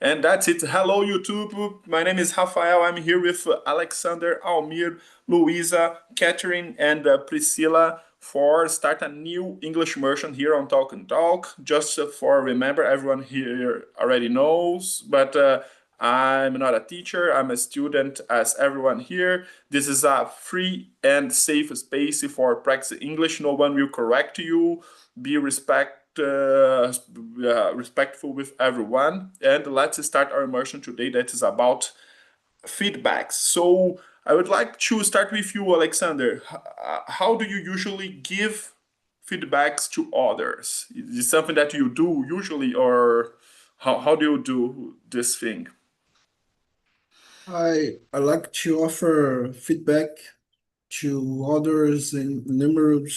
And that's it. Hello, YouTube. My name is Rafael. I'm here with Alexander, Almir, Luisa, Catherine, and Priscilla for start a new English immersion here on Talk and Talk. Just for remember, everyone here already knows, but I'm not a teacher. I'm a student, as everyone here. This is a free and safe space for practice English. No one will correct you. Be respectful with everyone. And let's start our immersion today that is about feedbacks. So I would like to start with you, Alexander. How do you usually give feedbacks to others? Is it something that you do usually, or how do you do this thing? I like to offer feedback to others in numerous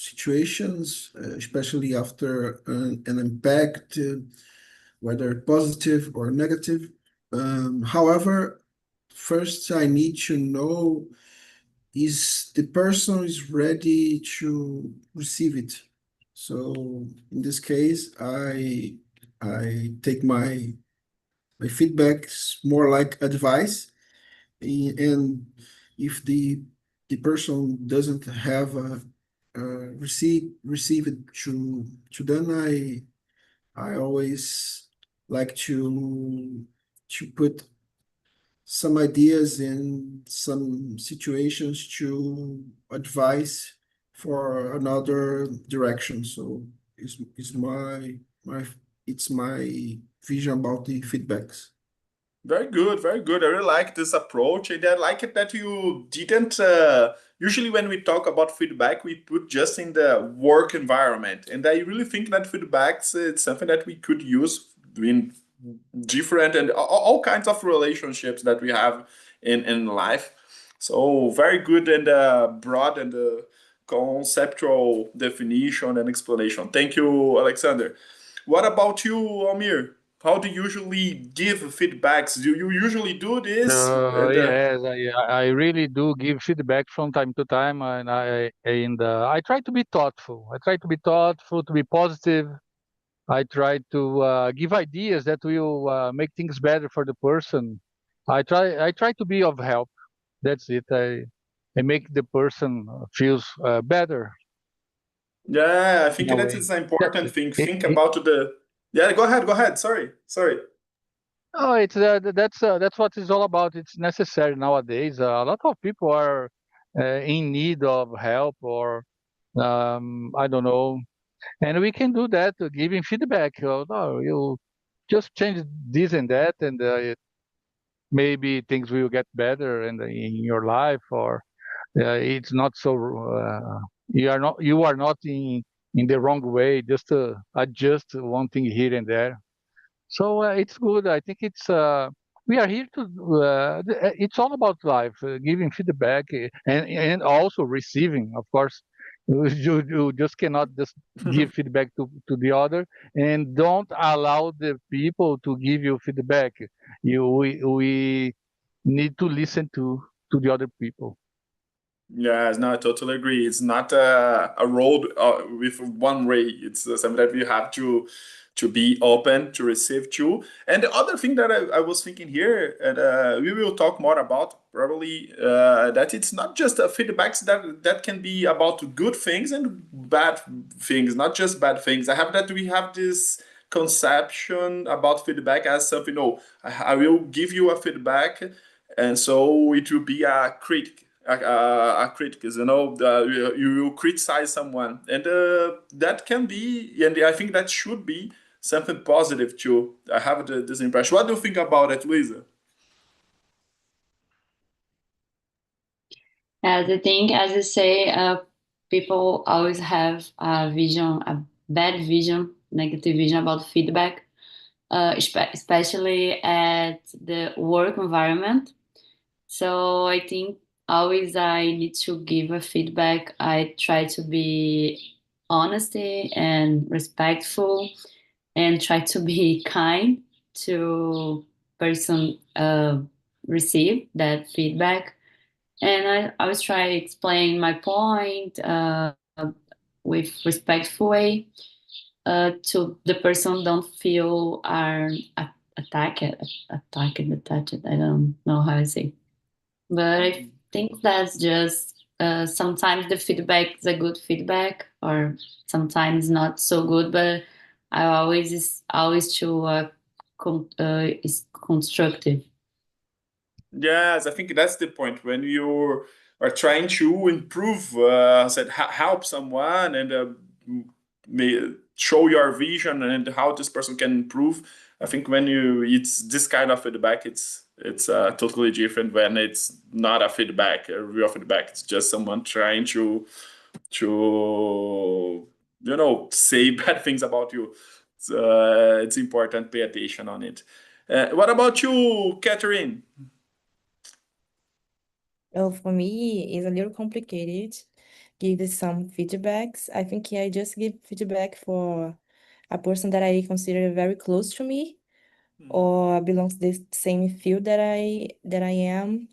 situations, especially after an impact, whether positive or negative. However, first I need to know is the person is ready to receive it. So in this case, I take my feedbacks more like advice, and if the person doesn't have receive it to then I always like to put some ideas in some situations to advise for another direction. So it's my it's my vision about the feedbacks. Very good, very good. I really like this approach, and I like it that you didn't. Usually, when we talk about feedback, we put just in the work environment, and I really think that feedbacks it's something that we could use in different and all kinds of relationships that we have in life. So very good and broad and conceptual definition and explanation. Thank you, Alexander. What about you, Amir? How do you usually give feedbacks? Do you usually do this? And Yes, I really do give feedback from time to time, and I try to be thoughtful. I try to be thoughtful, to be positive. I try to give ideas that will make things better for the person. I try to be of help. That's it. I make the person feels better yeah, I think in a that way. is an That's important it. thing. Think about the. Yeah, go ahead, go ahead. Sorry, sorry. Oh, that's what it's all about. It's necessary nowadays. A lot of people are in need of help, or I don't know, and we can do that, giving feedback. No, you just change this and that, and maybe things will get better in your life, or it's not so. You are not in the wrong way. Just adjust one thing here and there. So it's good. I think we are here to. It's all about life, giving feedback and also receiving. Of course, you just cannot just give feedback to the other, and don't allow the people to give you feedback. We need to listen to the other people. Yes, no, I totally agree. It's not a road with one way. It's something that we have to be open to receive too. And the other thing that I was thinking here, and we will talk more about probably that it's not just feedbacks that can be about good things and bad things, not just bad things. I have that we have this conception about feedback as something. No, I will give you a feedback, and so it will be a critic a critic is you will criticize someone, and that can be, and I think that should be something positive too. I have this impression. What do you think about it, Luisa? As I think, as you say, people always have a vision, a bad vision, negative vision about feedback, especially at the work environment. So I think always I need to give a feedback. I try to be honesty and respectful, and try to be kind to person receive that feedback. And I always try to explain my point with respectful way, to the person don't feel are attack it, attach it. I don't know how to say, but I think that's just sometimes the feedback is a good feedback, or sometimes not so good. But I always to is constructive. Yes, I think that's the point when you are trying to improve, said help someone and show your vision and how this person can improve. I think when it's this kind of feedback, it's totally different when it's not a feedback, a real feedback. It's just someone trying to say bad things about you. It's important. Pay attention on it. What about you, Catherine? Well, for me, it's a little complicated. Give some feedbacks. I think I just give feedback for a person that I consider very close to me or belongs to the same field that I am.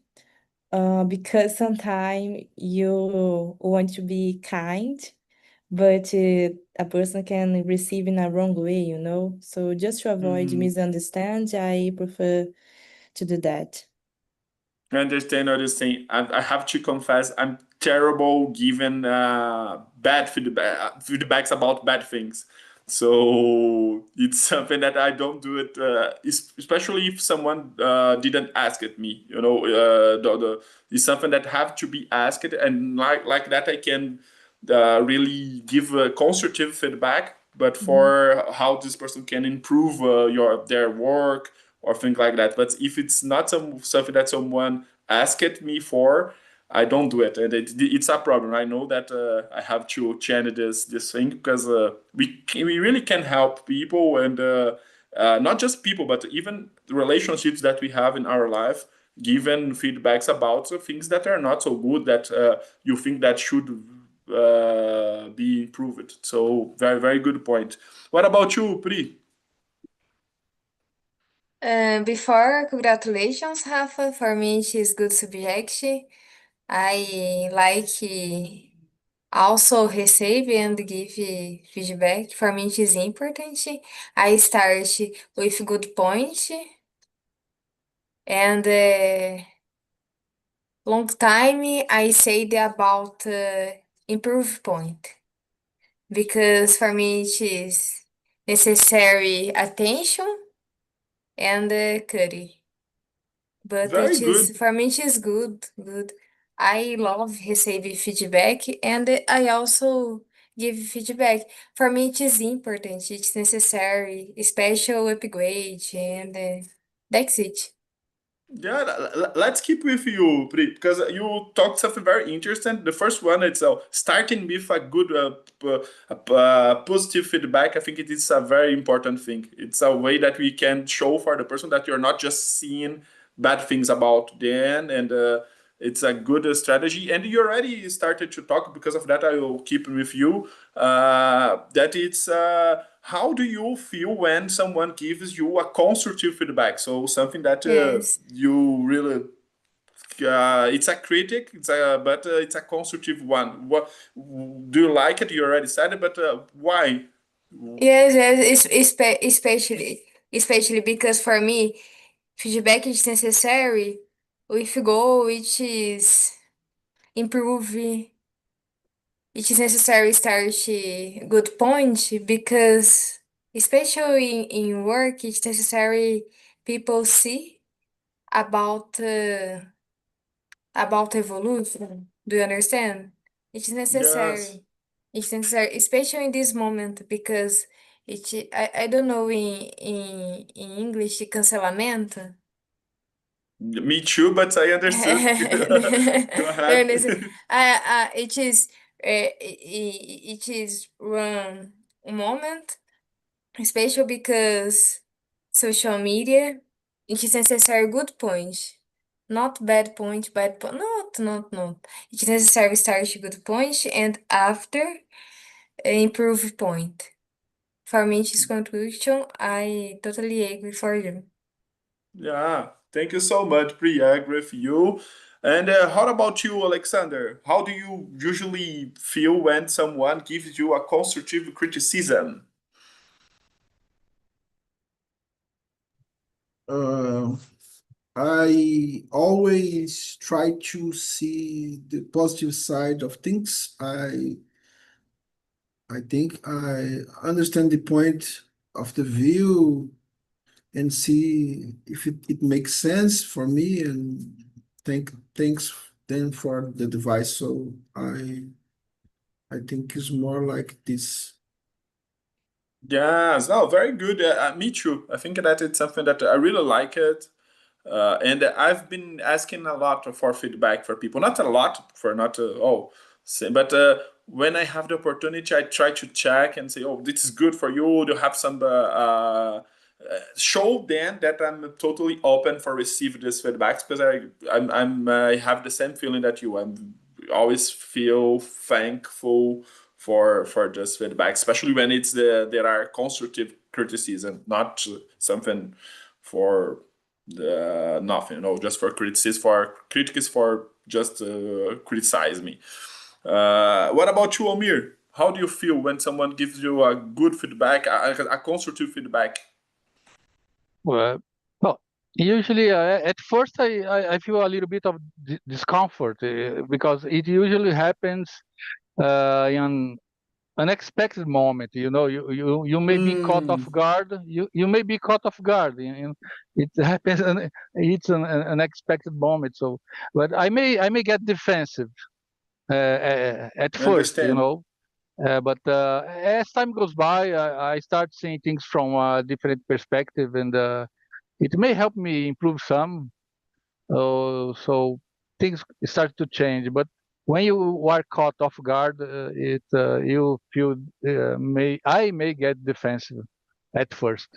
Because sometimes you want to be kind, but a person can receive in a wrong way, you know? So just to avoid misunderstand, I prefer to do that. I understand what you're saying. I have to confess, I'm terrible giving bad feedbacks about bad things. So it's something that I don't do it, especially if someone didn't ask it me. It's something that have to be asked, and like that, I can really give constructive feedback. But for how this person can improve their work or things like that. But if it's not something that someone asked me for, I don't do it, and it's a problem. I know that I have to change this thing because we really can help people, and not just people, but even the relationships that we have in our life. Given feedbacks about things that are not so good that you think that should be improved. So very very good point. What about you, Pri? Before, congratulations, Rafa. For me, she's good subject. I like also receive and give feedback. For me, it is important. I start with good point and long time I said about improve point because for me it is necessary attention and curry. But Very it good. is for me it is good. I love receive feedback and I also give feedback. For me it is important, it's necessary, special upgrade and that's it. Yeah, let's keep with you, Pri, because you talked something very interesting. The first one, it's starting with a good, positive feedback. I think it is a very important thing. It's a way that we can show for the person that you're not just seeing bad things about them, and it's a good strategy. And you already started to talk because of that. I will keep with you. That it's how do you feel when someone gives you a constructive feedback? So something that Yes. you really it's a critic, but it's a constructive one. What do you like it? You already said it, but why? Yes, especially because for me, feedback is necessary if goal which is improve. It is necessary start good point because especially in work, it's necessary people see about about evolution. Do you understand? It's Yes. necessary. It's necessary, especially in this moment, because I don't know in English, cancelamento. Me too, but I understood. Go ahead. There is, it is, it is one moment, especially because social media, it is necessary good point, not bad point, not. It is necessary start good point and after improve point. For me, it is conclusion. I totally agree for you. Yeah, thank you so much, Pri. I agree with you. And how about you, Alexander? How do you usually feel when someone gives you a constructive criticism? I always try to see the positive side of things. I think I understand the point of the view and see if it makes sense for me, and thanks then for the device. So I think it's more like this. Yes, no, very good. Me too. I think that it's something that I really like it. And I've been asking a lot for feedback for people. Not a lot for not but when I have the opportunity, I try to check and say, "Oh, this is good for you." To have some show them that I'm totally open for receive this feedbacks because I have the same feeling that you. I'm always feel thankful for this feedback, especially when there are constructive criticism, not something for nothing, just for criticism, for critics, for just criticize me. What about you, Omir? How do you feel when someone gives you a good feedback, a constructive feedback? Well, well, usually at first I feel a little bit of discomfort because it usually happens in unexpected moment. You may be caught off guard. You may be caught off guard. It happens, and it's an unexpected moment. So, but I may get defensive at I first. understand. But as time goes by, I start seeing things from a different perspective, and it may help me improve some. So things start to change. But when you are caught off guard, you feel I may get defensive at first.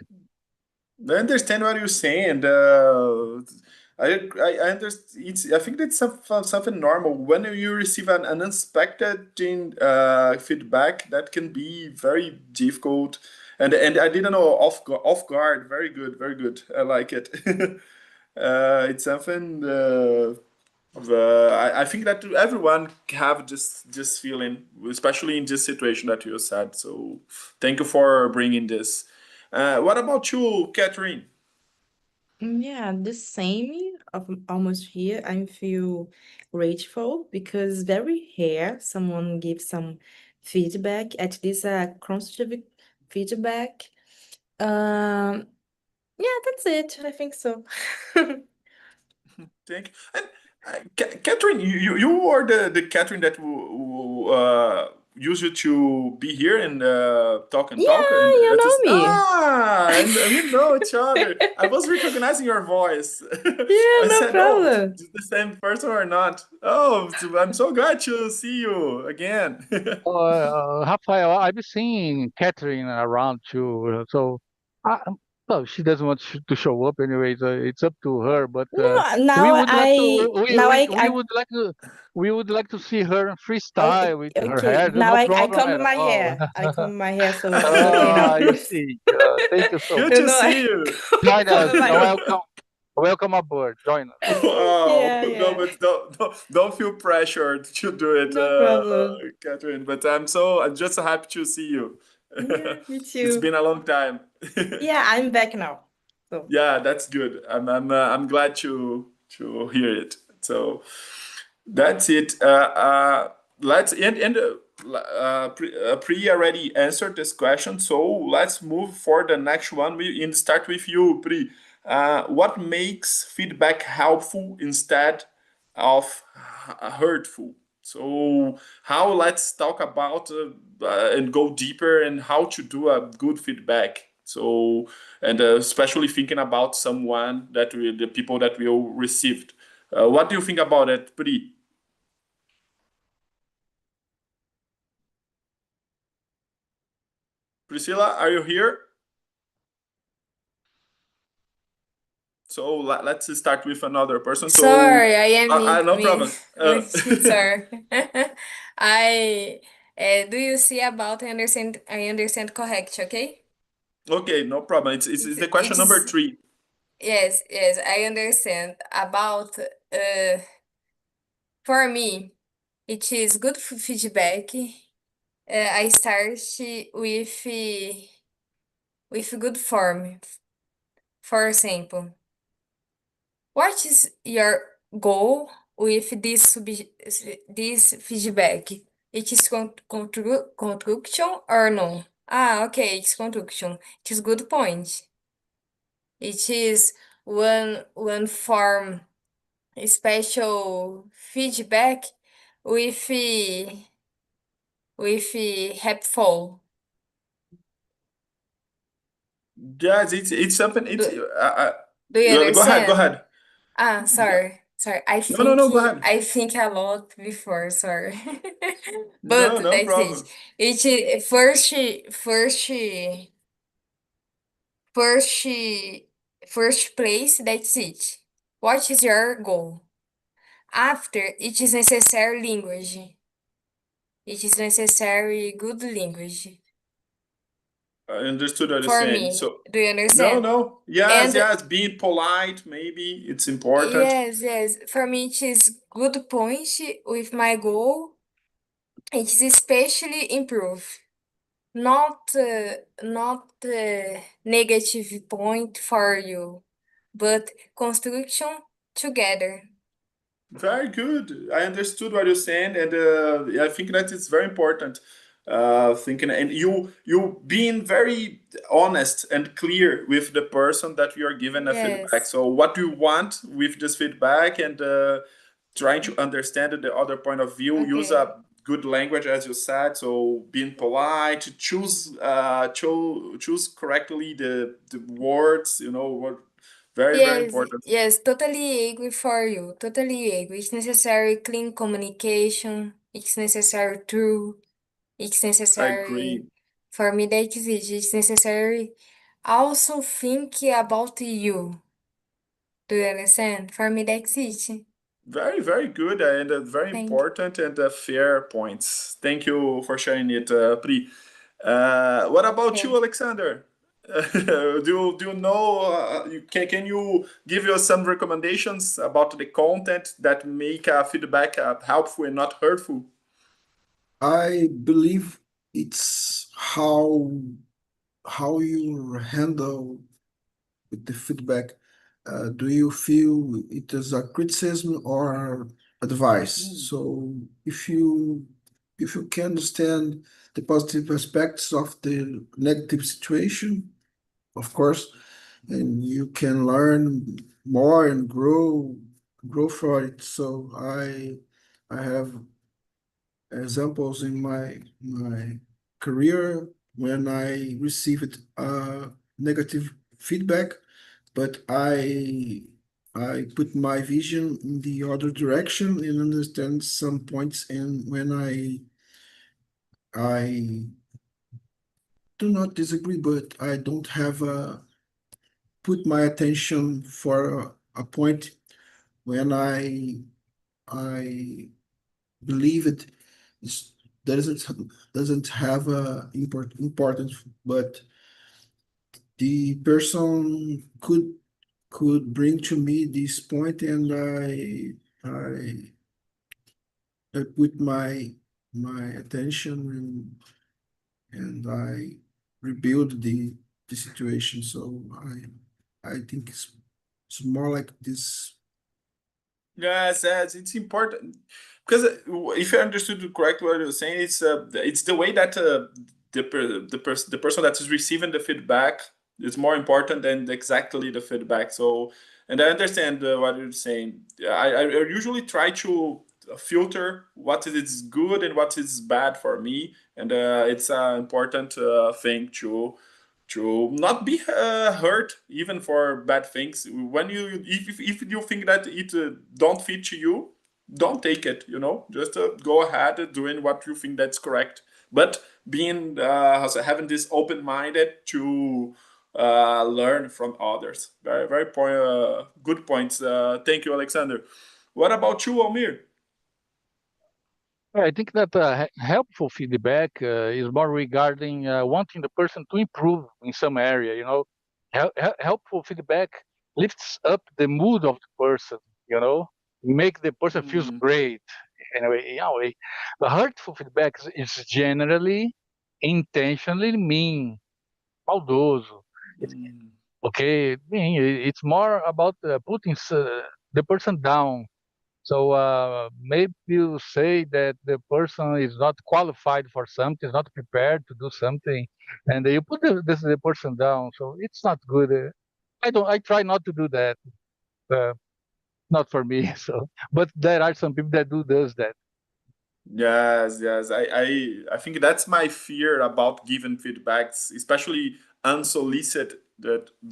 I understand what you're saying. I understand. I think that's something normal. When you receive an unexpected feedback, that can be very difficult. And I didn't know off guard. Very good, very good. I like it. It's something. I think that everyone have this feeling, especially in this situation that you said. So thank you for bringing this. What about you, Catherine? Yeah, the same of almost here. I feel grateful because very rare someone gives some feedback, at least a constructive feedback. Yeah, that's it. I think so. Thank you. And Catherine, you are the Catherine that used you to be here and talk and Yeah, talk, and you that is know me. and we know each other. I was recognizing your voice. Yeah, I no said, "Oh, is problem. it the same person or not?" Oh, I'm so glad to see you again. Rafael, I've been seeing Catherine around too. So, I, well, she doesn't want to show up anyway. So it's up to her. But No, we now would like to. now We would like to. We would like to see her in freestyle with her okay. hair. Now No I problem comb at my all. hair. I comb my hair, so it's okay now. I see. Thank you so Good much. to see you. Join us. Comb my hair. Welcome. Welcome aboard. Join us. Wow. Yeah, No, yeah. but don't feel pressured to do it, No problem. Catherine. But I'm just happy to see you. Yeah, me It's too. been a long time. Yeah, I'm back now. So Yeah, that's good. I'm glad to hear it. So that's it. Let's and Pri already answered this question. So let's move for the next one. We start with you, Pri. What makes feedback helpful instead of hurtful? So how let's talk about and go deeper and how to do a good feedback. So and especially thinking about someone the people that we all received. What do you think about it, Pri? Priscilla, are you here? So let's start with another person. So Sorry, I am no problem. sorry. I do you see about I understand correct, okay? Okay, no problem. It's the question number It's 3. yes, I understand about for me it is good feedback. I start with good form. For example, what is your goal with this feedback? It is construction or no? Okay, it's construction. It is good point. It is one form special feedback with helpful. Yes, it's something. It's Do you go understand? ahead. Sorry. No, go ahead. I think a lot before, sorry. No, But no that's it. problem. It is first place, that's it. What is your goal? After, it is necessary language. It is necessary good language I understood what you're for saying. me. So Do you understand? no. Yes, And yes. Being polite, maybe it's important. yes. For me, it is good point with my goal. It is especially improve. Not negative point for you, but construction together. Very good. I understood what you're saying, and I think that it's very important. Thinking and you being very honest and clear with the person that you are giving a feedback. Yes. So what you want with this feedback, and trying to understand the other point of view. Use Okay. a good language, as you said. So being polite, choose correctly the words. What very important. Yes, totally agree for you. Totally agree. It's necessary clean communication. It's necessary true. It's I necessary agree. for me that is it. It's necessary also think about you. Do you understand? For me that's it. Very, very good, and very Thank important and fair points. Thank you for sharing it, Pri. What about you, thank Alexander? Do you know? Can you give us some recommendations about the content that make feedback helpful and not hurtful? I believe it's how you handle with the feedback. Do you feel it is a criticism or advice? So if you can understand the positive aspects of the negative situation, of course, and you can learn more and grow for it. So I have examples in my career when I received negative feedback, but I put my vision in the other direction and understand some points. And when I do not disagree, but I don't have put my attention for a point when I believe it is doesn't have a importance, but the person could bring to me this point, and I I put my attention, and I rebuild the situation. So I think it's more like this. Yes, yes, it's important because if I understood correctly what you're saying, it's the way that the person that is receiving the feedback is more important than exactly the feedback. So, and I understand what you're saying. I usually try to filter what is good and what is bad for me, and it's an important thing to not be hurt even for bad things. When if you think that it don't fit you, don't take it. Just go ahead doing what you think that's correct, but being having this open minded to learn from others. Very, very good points. Thank you, Alexander. What about you, Amir? I think that helpful feedback is more regarding wanting the person to improve in some area. Helpful feedback lifts up the mood of the person. Make the person feels Mm, great. Anyway, the hurtful feedback is generally intentionally mean, maldoso. It, mm, okay, it's more about putting the person down. So maybe you say that the person is not qualified for something, is not prepared to do something, and you put the person down. So it's not good. I try not to do that. Uh, not for me. So, but there are some people that does that. Yes, yes. I think that's my fear about giving feedbacks, especially unsolicited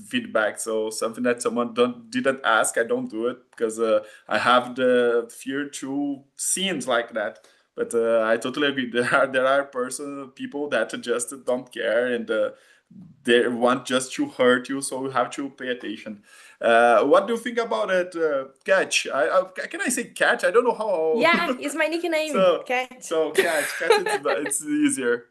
feedback. So something that someone don't didn't ask, I don't do it because I have the fear to scenes like that. But I totally agree. There are people that just don't care and they want just to hurt you. So you have to pay attention. What do you think about it, catch? Can I say catch? I don't know how. Yeah, it's my nickname, So Cat. catch it's easier.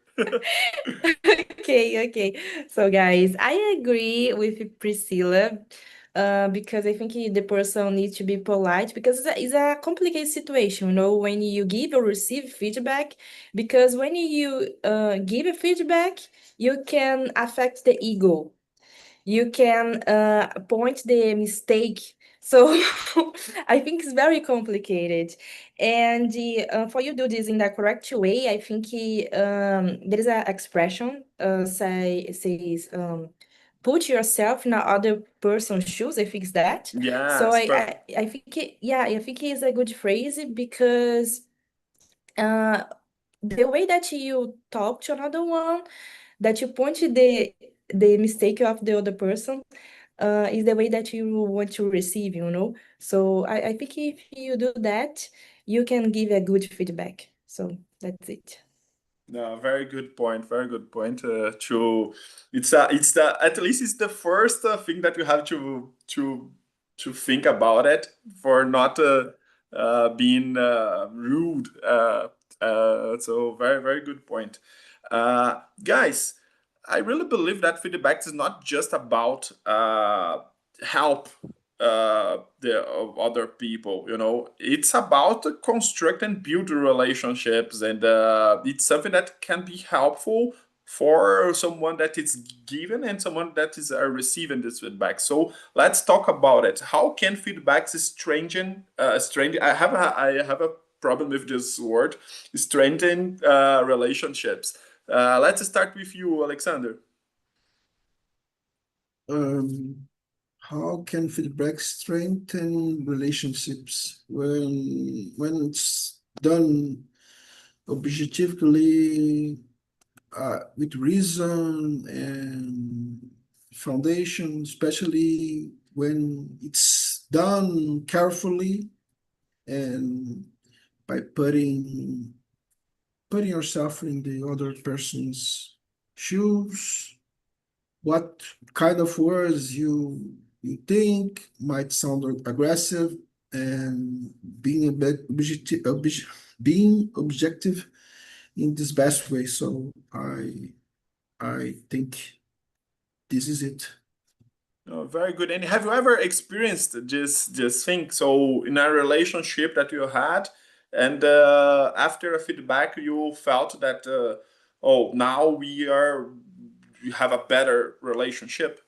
Okay. So, guys, I agree with Priscilla, because I think the person needs to be polite because it's a complicated situation, when you give or receive feedback. Because when you give a feedback, you can affect the ego. You can point the mistake. So I think it's very complicated. And for you do this in the correct way, I think there is an expression says put yourself in another person's shoes. I think it's that. So Yes, I think I think it's a good phrase because uh, the way that you talk to another one, that you point to the mistake of the other person, is the way that you want to receive, So I think if you do that, you can give a good feedback. So that's it. no, very good point. Very good point. It's at least it's the first thing that you have to think about it for not being rude. So very good point, guys. I really believe that feedback is not just about help the other people. It's about construct and build relationships, and it's something that can be helpful for someone that is given and someone that is receiving this feedback. So let's talk about it. How can feedback strengthen? I have a problem with this word, strengthen relationships. Let's start with you, Alexander. How can feedback strengthen relationships when it's done objectively, with reason and foundation, especially when it's done carefully and by putting yourself in the other person's shoes, what kind of words you think might sound aggressive, and being a bit being objective in this best way. So I think this is it. Oh, very good. And have you ever experienced this thing? So in a relationship that you had, and after a feedback, you felt that oh, now we have a better relationship.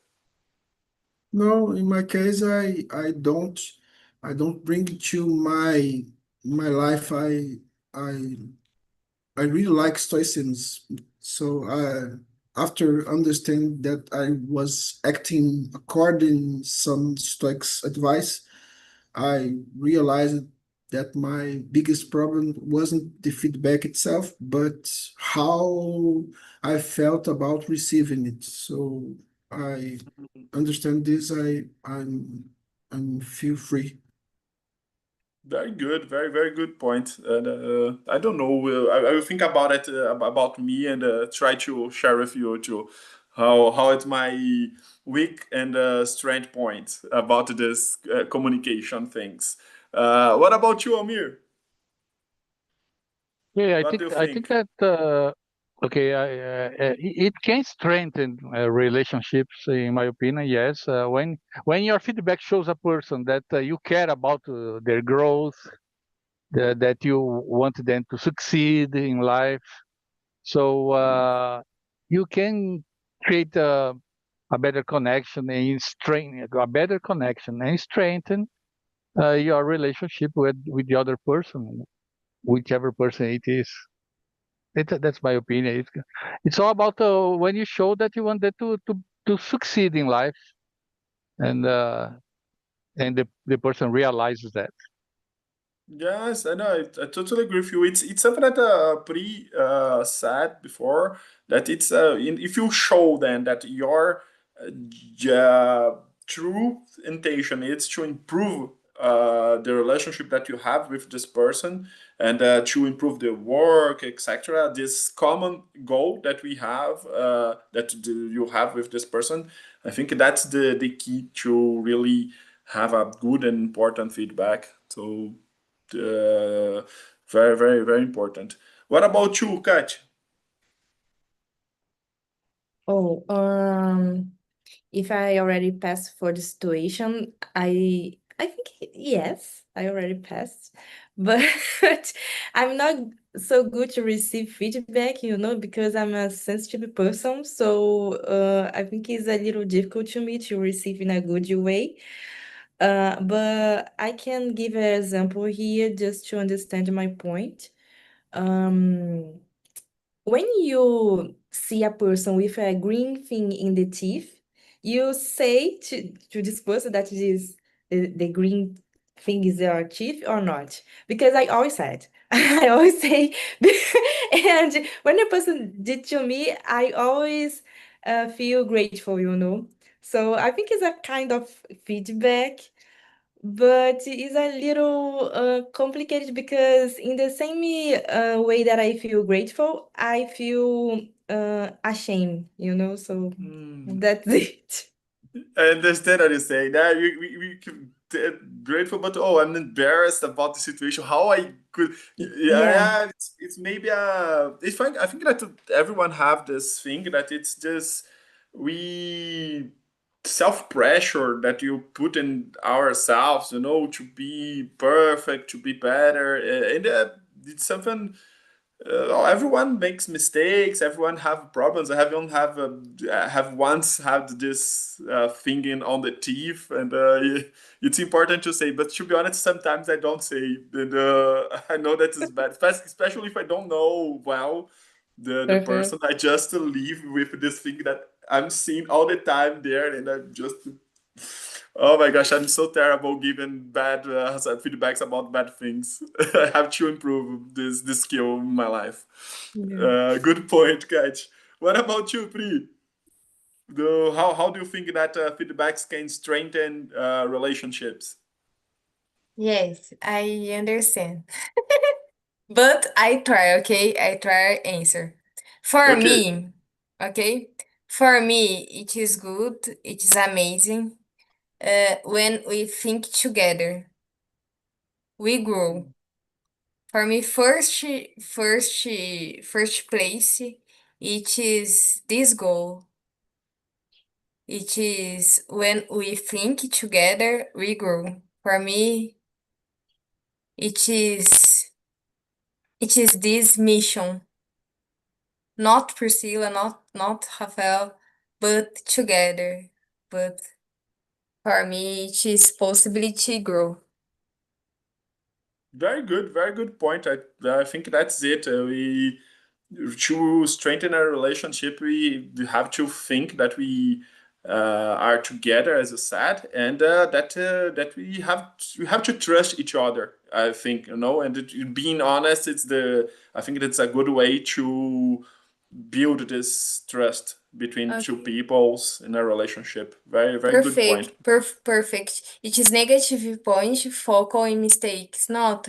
No, in my case, I don't bring it to my life. I I really like stoicism. So after understanding that I was acting according some Stoics advice, I realized that my biggest problem wasn't the feedback itself, but how I felt about receiving it. So I understand this. I'm feel free. Very good, very good point. And I don't know. I will think about it about me and try to share with you too how it's my weak and strength point about this communication things. What about you, Amir? Yeah, What do you I think think? that okay, it can strengthen relationships, in my opinion. Yes, when your feedback shows a person that you care about their growth, that you want them to succeed in life, so you can create a better connection and strengthen your relationship with the other person, whichever person it is. That's my opinion. It's all about when you show that you want that to succeed in life, and the person realizes that. Yes, I know. I totally agree with you. It's something that pretty said before that it's if you show them that your true intention is to improve the relationship that you have with this person and to improve the work, etc. This common goal that we have you have with this person, I think that's the key to really have a good and important feedback. So very, very, very important. What about you, Kat? Oh, if I already passed for the situation, I think yes, I already passed, but I'm not so good to receive feedback, because I'm a sensitive person. So I think it's a little difficult to me to receive in a good way. But I can give an example here just to understand my point. When you see a person with a green thing in the teeth, you say to this person that the green thing is your teeth or not? Because I always said, I always say, and when a person did to me, I always feel grateful. So I think it's a kind of feedback, but it's a little complicated because in the same way that I feel grateful, I feel ashamed. So that's it. I understand what you're saying. Yeah, grateful, but oh, I'm embarrassed about the situation. How I could, yeah, Yeah. yeah. It's maybe it's fine. I think that everyone have this thing that it's just we self pressure that you put in ourselves, to be perfect, to be better, and it's something everyone makes mistakes. Everyone have problems. Everyone have once had this thinking on the teeth, and it's important to say. But to be honest, sometimes I don't say, and I know that is bad, especially if I don't know well the person. I just leave with this thing that I'm seeing all the time there, and I'm just. Oh my gosh, I'm so terrible giving bad feedbacks about bad things. I have to improve this skill in my life. Yeah. Good point, Kat. What about you, Pri? How do you think that feedbacks can strengthen relationships? Yes, I understand. But I try, okay? I try answer. For Okay. me, okay? For me, it is good, it is amazing. When we think together, we grow. For me, first place, it is this goal. It is when we think together, we grow. For me, it is it is this mission. Not Priscilla, not Rafael, but together. But for me, it is possibility grow. Very good point. I think that's it. We to strengthen our relationship, we have to think that we are together, as I said, and that we have to trust each other. I think and being honest, I think it's a good way to build this trust between two Okay. peoples in a relationship. Very good point. Perfect. It is negative point, focal in mistakes. Not.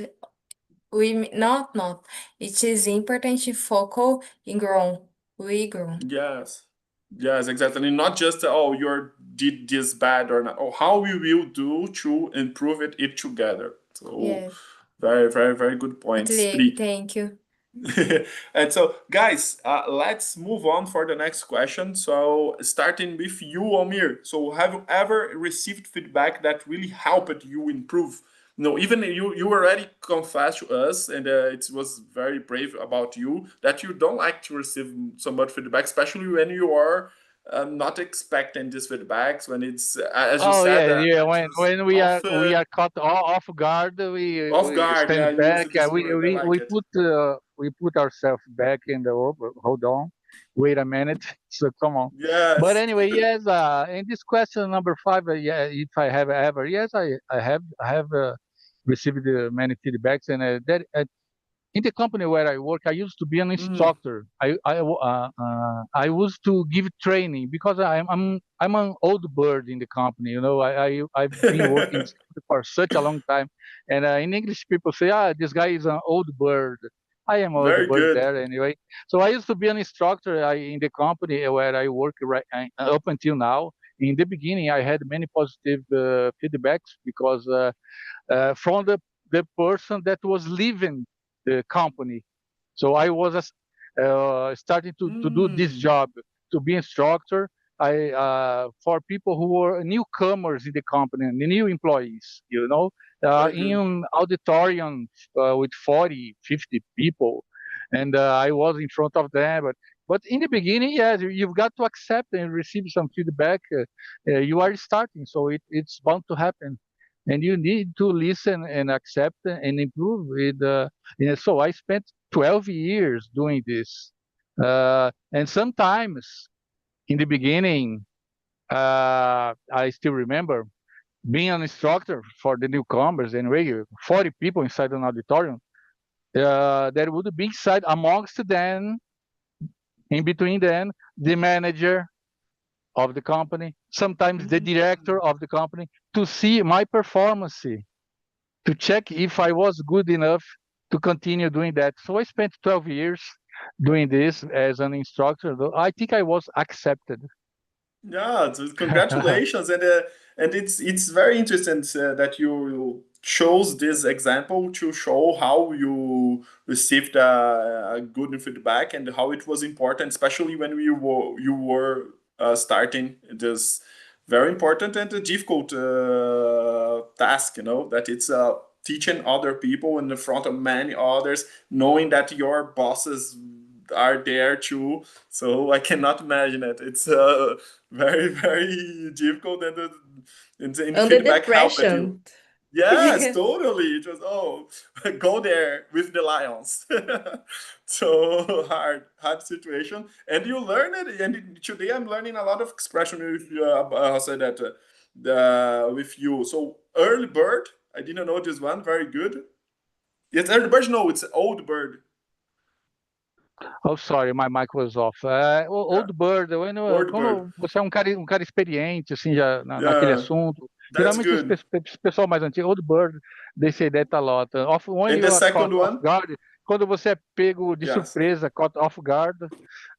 It is important focal in grow. We grow. Yes, exactly. Not just you did this bad or not. Oh, how we will do to improve it together. So Yes. very good points. Thank you. And so, guys, let's move on for the next question. So, starting with you, Amir. So, have you ever received feedback that really helped you improve? Even you already confessed to us, and it was very brave about you that you don't like to receive so much feedback, especially when you are not expecting these feedbacks when it's as you Oh said, yeah. it was When we often are caught off guard, off we guard. Yeah, stand you back. used this word. I like it. We put ourselves back in the hold on, wait a minute. So come on. But Yes. anyway, yes. In this question number 5, yeah, if I have ever, yes, I have received many feedbacks, and that in the company where I work, I used to be an Mm, instructor. I used to give training because I'm an old bird in the company. You know, I've been working for such a long time, and in English people say, this guy is an old bird. I am an old very bird good. there anyway. So I used to be an instructor in the company where I work up until now. In the beginning, I had many positive feedbacks because from the person that was leaving the company. So I was starting to do this Mm, job, to be instructor. I for people who were newcomers in the company, the new employees, you know, very good. in auditorium with 40, 50 people, and I was in front of them. But in the beginning, yes, you've got to accept and receive some feedback. You are starting, so it's bound to happen, and you need to listen and accept and improve it. So I spent 12 years doing this. And sometimes in the beginning, I still remember being an instructor for the newcomers, anyway, 40 people inside an auditorium. There would be inside amongst them, in between them, the manager of the company, sometimes the director of the company, to see my performance, to check if I was good enough to continue doing that. So I spent 12 years doing this as an instructor. Though I think I was accepted. Yeah, so congratulations, and it's very interesting that you chose this example to show how you received a good feedback and how it was important, especially when you were starting this very important and difficult task. You know that it's teaching other people in the front of many others, knowing that your bosses are there too. So I cannot imagine it. It's very, very difficult, and the Under the feedback helped you. pressure. Yes, totally. It was, go there with the lions. So hard situation, and you learn it. And today I'm learning a lot of expression with I'll say that with you. So early bird, I didn't know this one. Very good. Yes, early bird. No, it's old bird. Oh, sorry, my mic was off. Yeah, Old bird, old bird. quando você é um cara experiente, assim, já naquele Yeah, assunto, that's geralmente good. pessoal mais antigo, old bird, they say that a lot. When And you the are caught second off one, guard, quando você é pego de yes. surpresa, caught off guard,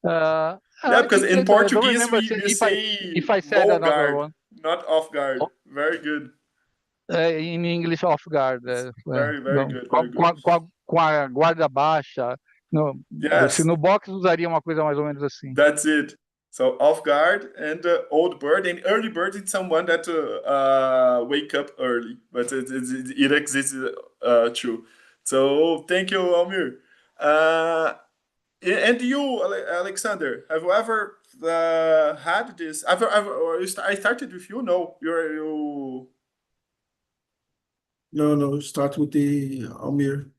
Yeah, I because think in that, I don't Portuguese remember we if say I said no another guard, one. not off guard. Oh, Very good. in English, off guard. Very, very good. Very good. Com a guarda baixa. No, se Yes, no box usaria uma coisa mais ou menos assim. that's it. So off guard and old bird and early bird is someone that wake up early, but it exists too. So thank you, Almir. Uh, and you, Alexander, have you ever had this? I started with you. No, you. No, start with the Almir.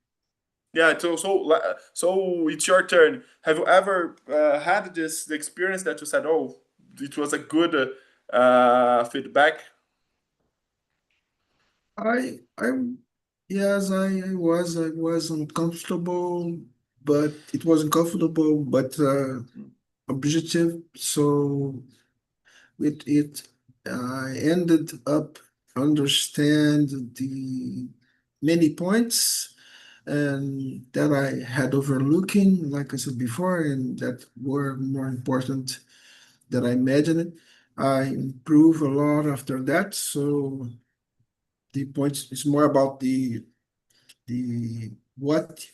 Yeah, so it's your turn. Have you ever had the experience that you said, "Oh, it was a good feedback"? I yes, I was uncomfortable, but it was uncomfortable, but objective. So it I ended up understand the many points and that I had overlooking, like I said before, and that were more important than I imagined. I improve a lot after that. So the point is more about the what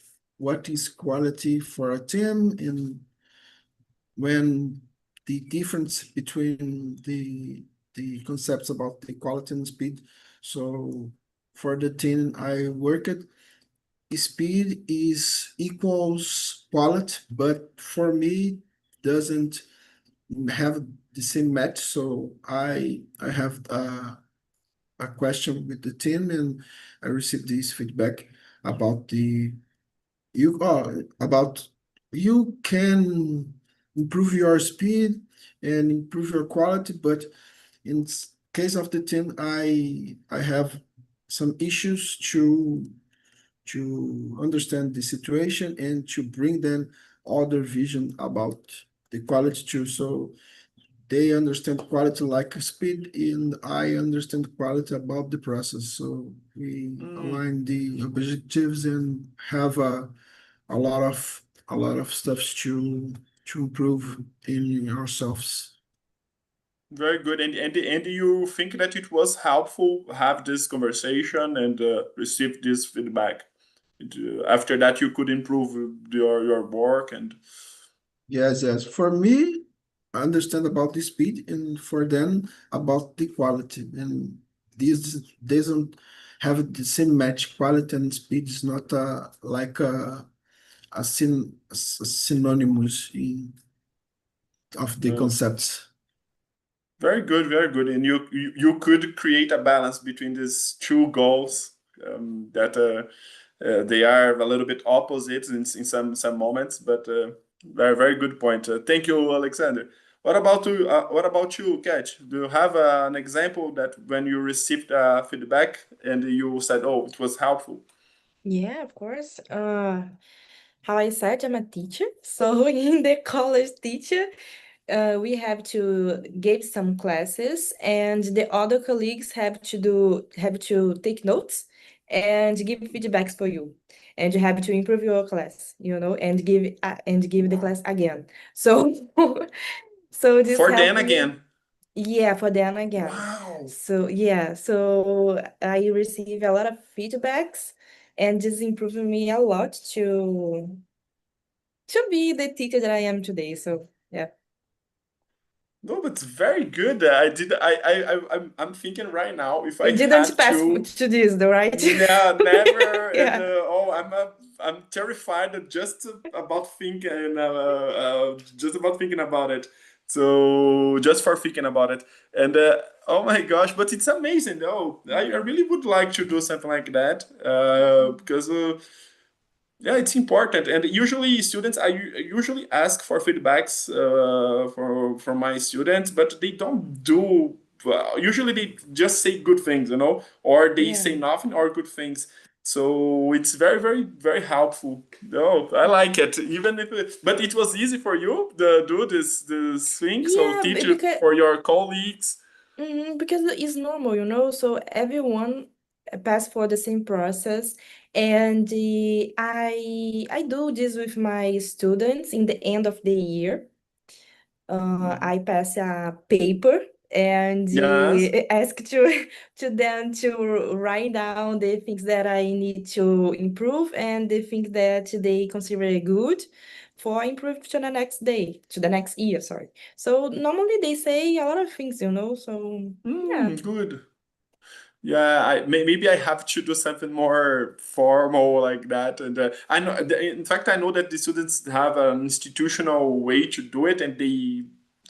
is quality for a team and when the difference between the concepts about the quality and speed. So for the team I work at, speed is equals quality, but for me doesn't have the same match. So I have a question with the team, and I received this feedback about about you can improve your speed and improve your quality, but in case of the team, I have some issues to understand the situation and to bring them other vision about the quality too. So they understand quality like speed, and I understand quality about the process. So we align the objectives and have a lot of stuff to improve in ourselves. Very good. And you think that it was helpful have this conversation and receive this feedback? After that, you could improve your work and. Yes, yes. For me, I understand about the speed, and for them about the quality. And these doesn't have the same match. Quality and speed is not like a synonymous of the uh, concepts. Very good, very good. And you could create a balance between these two goals that they are a little bit opposites in some moments, but very very good point. Thank you, Alexander. What about you, Kat? Do you have an example that when you received feedback and you said, "Oh, it was helpful"? Yeah, of course. How I said, I'm a teacher. So in the college teacher, we have to give some classes, and the other colleagues have to take notes and give feedbacks for you, and you have to improve your class, and give the class again. So so this For helped then me. again. Yeah, for them again. Wow. So yeah, so I receive a lot of feedbacks, and this improved me a lot to be the teacher that I am today. So yeah. No, but it's very good. I'm thinking right now if You I didn't had pass to. to this though, right? Yeah, never. And Yeah. I'm terrified just about thinking about it. So just for thinking about it, and oh my gosh, but it's amazing though. I really would like to do something like that because yeah, it's important. And usually students, I usually ask for feedbacks for from my students, but they don't do. Usually they just say good things, or they say Yeah. nothing or good things. So it's very, very, very helpful. No, I like it. Even if, but it was easy for you to do this thing. So Yeah, teach it because for your colleagues. because it's normal, so everyone pass for the same process, and I do this with my students in the end of the year. I pass a paper and Yes. ask to them to write down the things that I need to improve and the things that they consider good for improve to the next day, to the next year, sorry. So normally they say a lot of things, so yeah. Good. Yeah, maybe I have to do something more formal like that. And I know, in fact, I know that the students have an institutional way to do it, and they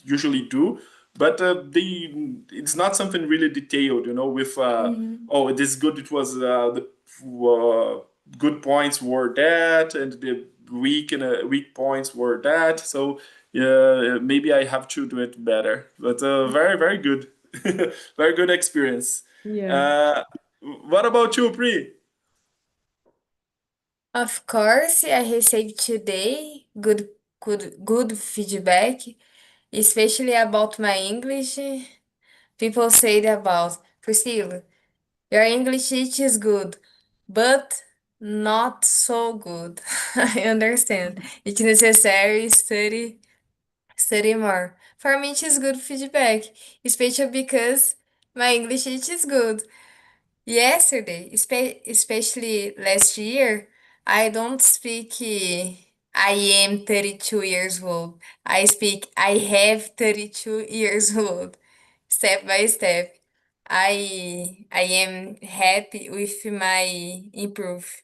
usually do. But it's not something really detailed, with Mhm. oh, it is good. It was the uh, good points were that, and the weak points were that. So yeah, maybe I have to do it better. But very very good, very good experience. Yeah. Uh, what about you, Pri? Of course, I received today good feedback, especially about my English. People said about Priscilla, your English is good, but not so good. I understand. It's necessary study more. For me, it is good feedback, especially because my English it is good. Yesterday, especially last year, I don't speak I am 32 years old. I speak I have 32 years old. Step by step. I am happy with my improve.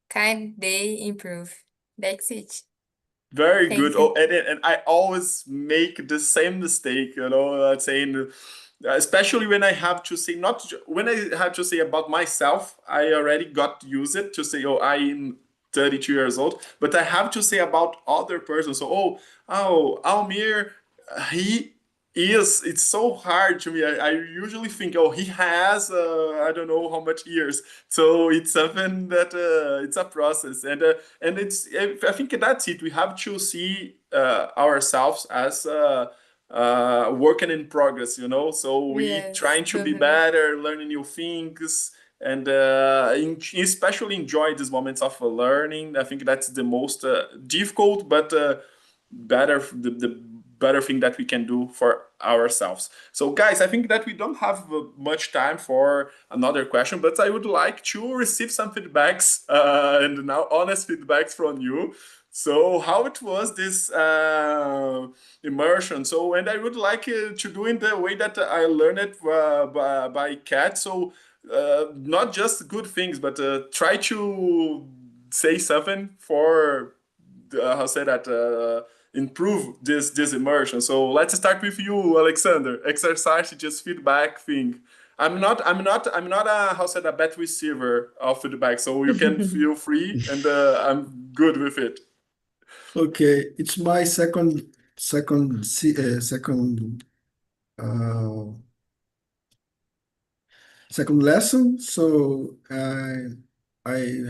Kind they improve. That's it. Very Thank good. you. Oh, and I always make the same mistake, saying, especially when I have to say, when I have to say about myself, I already got used it to say, oh, I'm 32 years old, but I have to say about other persons. So, Almir, he is, it's so hard to me. I usually think, oh, he has, I don't know how much years. So it's something that, it's a process. And I think that's it. We have to see ourselves as working in progress, so we Yes. trying to be better, learning new things, and especially enjoy these moments of learning. I think that's the most difficult, but the better thing that we can do for ourselves. So guys, I think that we don't have much time for another question, but I would like to receive some feedbacks, and now honest feedbacks from you. So how it was this immersion? So, and I would like to do in the way that I learned it by Kat. So not just good things, but try to say something for how say that improve this immersion. So let's start with you, Alexander. Exercise just feedback thing. I'm not a how said a bad receiver of feedback, so you can feel free, and I'm good with it. Okay, it's my second uh, second lesson. So I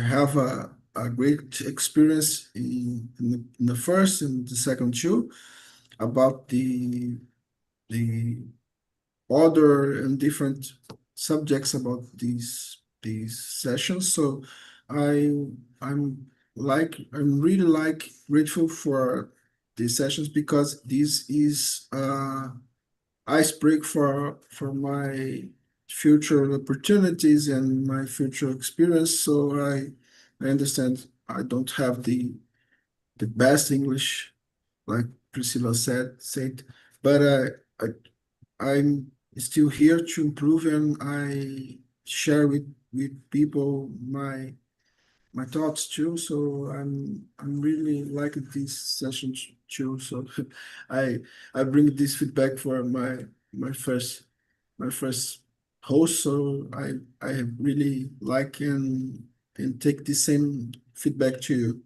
have a great experience in the first and the second two about the other and different subjects about these sessions. So I I'm really grateful for these sessions because this is icebreak for my future opportunities and my future experience. So I understand I don't have the best English, like Priscilla said, but I'm still here to improve, and I share with people my thoughts too. So I'm really liking these sessions too. So I I bring this feedback for my first host. So I really like and take the same feedback to you.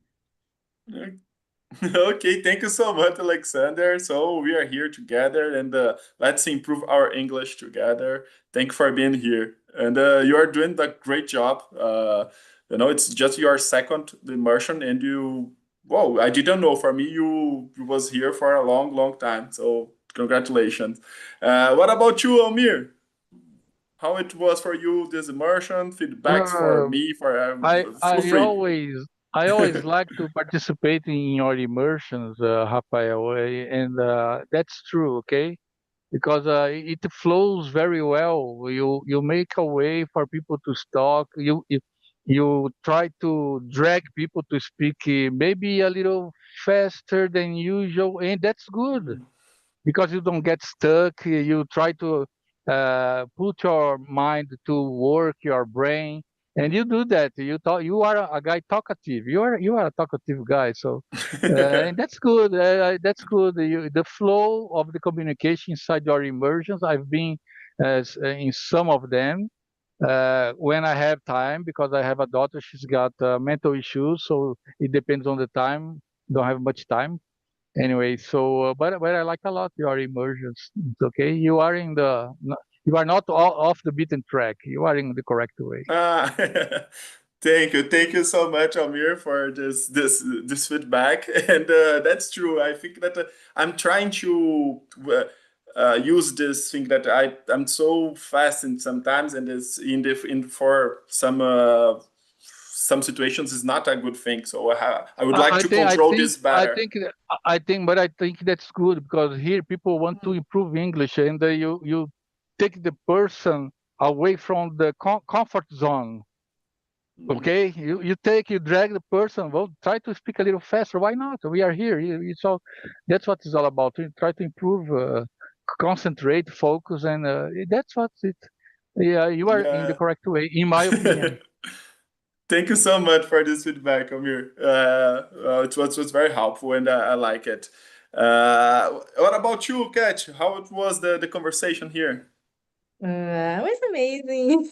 Okay, thank you so much, Alexander. So we are here together, and let's improve our English together. Thank you for being here, and you are doing a great job. It's just your second immersion, and whoa, I didn't know. For me, you was here for a long, long time. So congratulations. What about you, Amir? How it was for you, this immersion? Feedbacks for Uh, me, for I feel I free. always I always like to participate in your immersions, Rafael, and that's true, okay? Because it flows very well. You make a way for people to talk. You try to drag people to speak maybe a little faster than usual, and that's good because you don't get stuck. You try to put your mind to work, your brain, and you do that. You talk. You are a guy talkative. You are a talkative guy. So, and that's good. That's good. The flow of the communication inside your immersions. I've been in some of them. When I have time, because I have a daughter, she's got mental issues, so it depends on the time. Don't have much time anyway. So but I like a lot your immersions. It's okay. You are not off the beaten track. You are in the correct way. Ah, thank you so much, Amir, for this feedback. And that's true. I think that I'm trying to use this thing that I'm so fast in sometimes, and it's in for some situations is not a good thing. So I would like I to think I control think this I better. think but I think that's good because here people want to improve English, and you take the person away from the comfort zone. Okay, you drag the person. Well, try to speak a little faster. Why not? We are here. It's all. That's what it's all about. We try to improve, concentrate, focus, and that's what it. Yeah, you are in the Yeah. correct way, in my opinion. Thank you so much for this feedback, Amir. It was very helpful, and I like it. What about you, Kat? How it was the conversation here? It was amazing.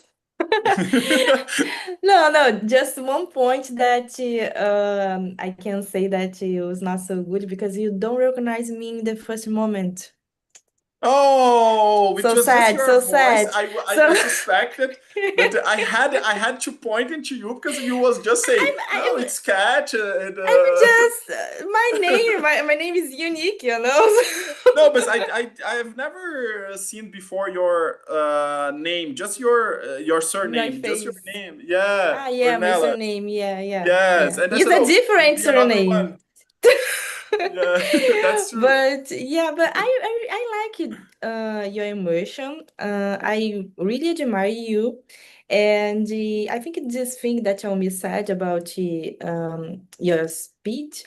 No, just one point that I can say that it was not so good because you don't recognize me in the first moment. Oh, it So was just sad, your so voice. sad. I So suspected, but I had to point into you because you was just saying, "No, I'm it's Kat," and just my name is unique, you know. no, but I've never seen before your name, just your My surname, just your face. name. Yeah, Yeah, my Ornella. surname. Yeah. Yes, and I It's said, a "Oh, could different be another surname. one." Yeah, that's true. But yeah, but I like it, your emotion. I really admire you, and I think this thing that Xiaomi said about your speech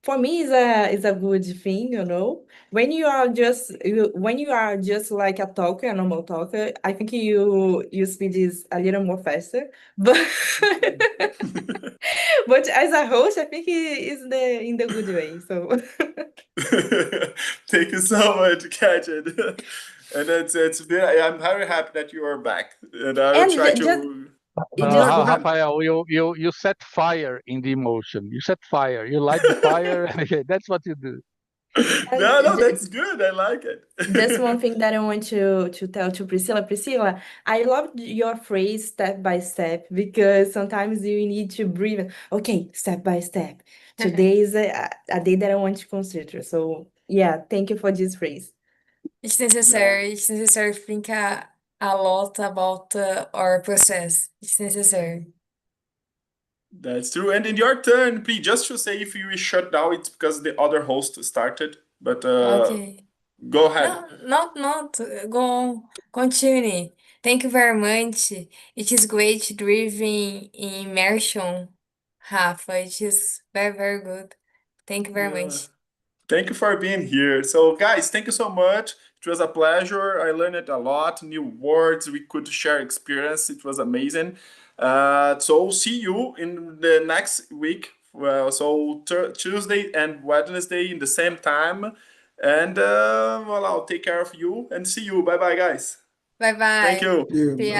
for me is a good thing, you know. When you are just like a talker, a normal talker, I think you speed is a little more faster. But but as a host, I think it is in the good way. So Thank you so much, Katja. And it's been, I'm very happy that you are back, and I will and try just to. it Yeah, just go ahead. Rafael, you set fire in the emotion. You set fire. You light the fire. That's what you do. and No, that's good. I like just one it. thing that I want to tell to Priscilla. Priscilla, I love your phrase step by step because sometimes you need to breathe. Okay, step by step. Today is a day that I want to consider. So yeah, thank you for this phrase. It's necessary to think a lot about our process. It's necessary. That's true. And in your turn, P, just to say if you shut down, it's because the other host started. But Okay. go ahead. No, not. Go on. Continue. Thank you very much. It is great driving in immersion, Rafa. It is very, very good. Thank you very Yeah. much. Thank you for being here. So, guys, thank you so much. It was a pleasure. I learned a lot, new words. We could share experience. It was amazing. So, see you in the next week. Well, so Tuesday and Wednesday in the same time. And well, I'll take care of you and see you. Bye bye, guys. Bye Thank bye. you. Yeah. See ya.